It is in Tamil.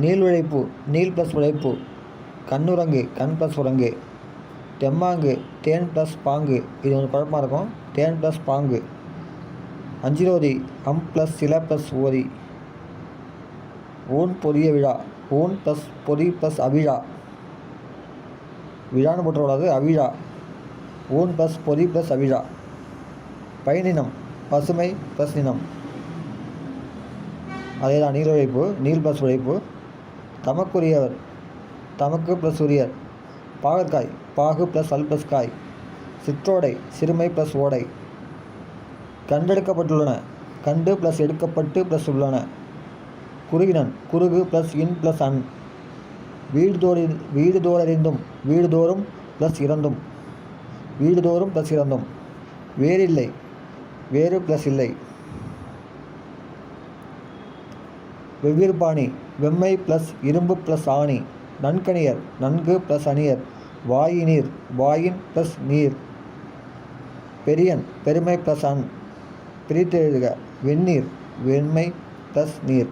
நீள் உழைப்பு நீள் ப்ளஸ் உழைப்பு. கண்ணுரங்கு கண் ப்ளஸ் உரங்கு. தெம்மாங்கு தேன் ப்ளஸ் பாங்கு. இது கொஞ்சம் குழப்பமாக இருக்கும். தேன் ப்ளஸ் பாங்கு. அஞ்சிரோதி ப்ளஸ் சில ப்ளஸ் ஓதி. ஊன் பொரிய விழா. ஊன் ப்ளஸ் பொதி ப்ளஸ் அவிழா. விழான்னு போட்டுக்கூடாது, அவிழா. ஊன் ப்ளஸ் பொதி ப்ளஸ் அவிழா. பயனினம் பசுமை ப்ளஸ் நினம். அதே தான் நீள் உழைப்பு நீள் ப்ளஸ் உழைப்பு. தமக்குரியவர் தமக்கு ப்ளஸ் உரியர். பாகற்காய் பாகு ப்ளஸ் அல் ப்ளஸ் காய். சிற்றோடை சிறுமை ப்ளஸ் ஓடை. கண்டெடுக்கப்பட்டுள்ளன கண்டு ப்ளஸ் எடுக்கப்பட்டு ப்ளஸ் உள்ளன. குறுகினன் குறுகு ப்ளஸ் இன் ப்ளஸ் அன். வீடுதோறறிந்தும் வீடுதோறும் ப்ளஸ் இறந்தும். வீடுதோறும் ப்ளஸ் இறந்தும். வேறில்லை வேறு ப்ளஸ் இல்லை. வெவ்வேறு பாணி வெம்மை ப்ளஸ் இரும்பு ப்ளஸ் ஆணி. நன்கணியர் நன்கு ப்ளஸ் அணியர். வாயினீர் வாயின் ப்ளஸ் நீர். பெரியன் பெருமை ப்ளஸ் அன். பிரித்து எழுதுக. வெந்நீர் வெண்மை ப்ளஸ் நீர்.